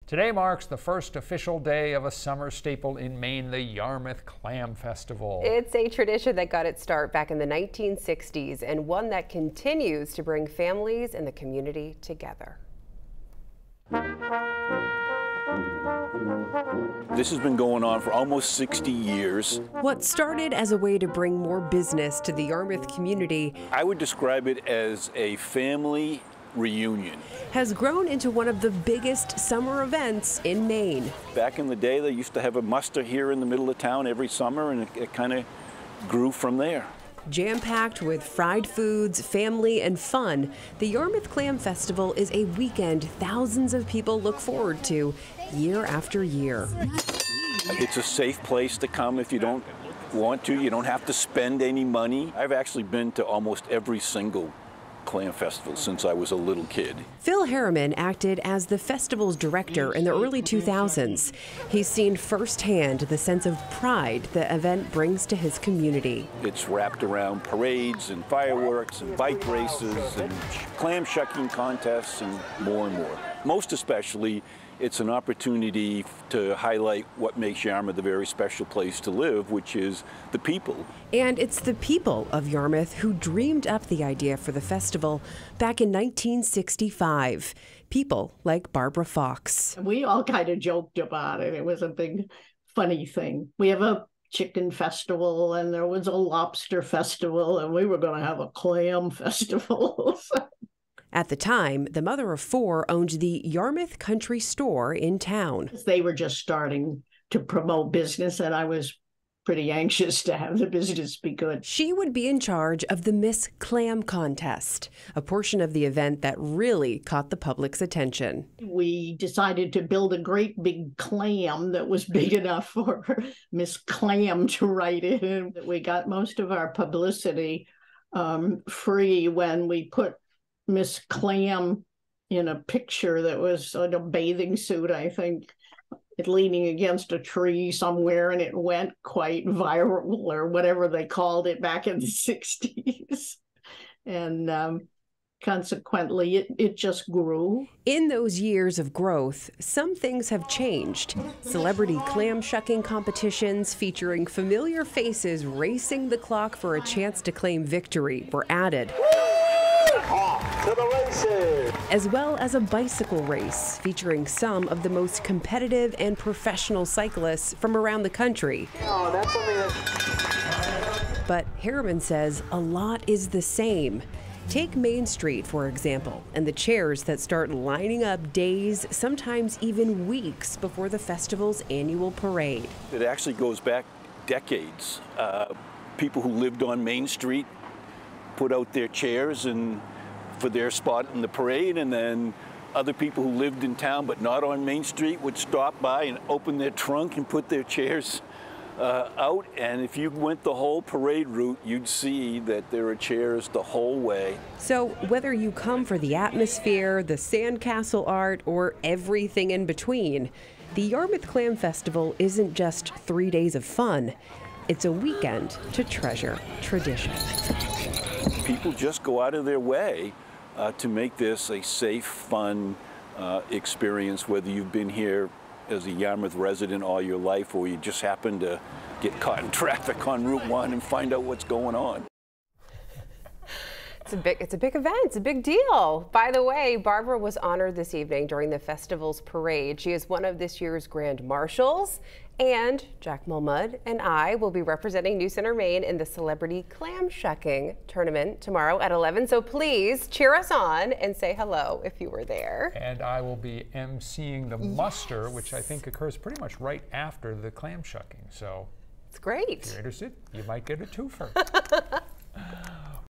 Today marks the first official day of a summer staple in Maine, the Yarmouth Clam Festival. It's a tradition that got its start back in the 1960s and one that continues to bring families and the community together. This has been going on for almost 60 years. What started as a way to bring more business to the Yarmouth community, I would describe it as a family reunion, has grown into one of the biggest summer events in Maine. Back in the day, they used to have a muster here in the middle of town every summer, and it kind of grew from there. Jam-packed with fried foods, family, and fun, the Yarmouth Clam Festival is a weekend thousands of people look forward to year after year. It's a safe place to come if you don't want to. You don't have to spend any money. I've actually been to almost every single Clam Festival since I was a little kid. Phil Harriman acted as the festival's director in the early 2000s. He's seen firsthand the sense of pride the event brings to his community. It's wrapped around parades and fireworks and bike races and clam shucking contests and more. Most especially, it's an opportunity to highlight what makes Yarmouth a very special place to live, which is the people. And it's the people of Yarmouth who dreamed up the idea for the festival back in 1965. People like Barbara Fox. We all kind of joked about it. It was a big, funny thing. We have a chicken festival, and there was a lobster festival, and we were going to have a clam festival. At the time, the mother of four owned the Yarmouth Country Store in town. They were just starting to promote business, and I was pretty anxious to have the business be good. She would be in charge of the Miss Clam contest, a portion of the event that really caught the public's attention. We decided to build a great big clam that was big enough for Miss Clam to write in. We got most of our publicity free when we put Miss Clam in a picture that was in a bathing suit, I think, leaning against a tree somewhere, and it went quite viral, or whatever they called it back in the 60s. And consequently, it just grew. In those years of growth, some things have changed. Celebrity clam shucking competitions featuring familiar faces racing the clock for a chance to claim victory were added. To the races. As well as a bicycle race featuring some of the most competitive and professional cyclists from around the country. Oh, that's something that... But Harriman says a lot is the same. Take Main Street, for example, and the chairs that start lining up days, sometimes even weeks before the festival's annual parade. It actually goes back decades. People who lived on Main Street put out their chairs and for their spot in the parade, and then other people who lived in town but not on Main Street would stop by and open their trunk and put their chairs out. And if you went the whole parade route, you'd see that there are chairs the whole way. So whether you come for the atmosphere, the sandcastle art, or everything in between, the Yarmouth Clam Festival isn't just 3 days of fun. It's a weekend to treasure tradition. People just go out of their way to make this a safe, fun experience, whether you've been here as a Yarmouth resident all your life or you just happen to get caught in traffic on Route 1 and find out what's going on. It's a big event. It's a big deal. By the way, Barbara was honored this evening during the festival's parade. She is one of this year's grand marshals, and Jack Mulmud and I will be representing New Center, Maine in the Celebrity Clam Shucking Tournament tomorrow at 11. So please cheer us on and say hello if you were there. And I will be emceeing the muster, which I think occurs pretty much right after the clam shucking. So it's great. If you're interested, you might get a twofer.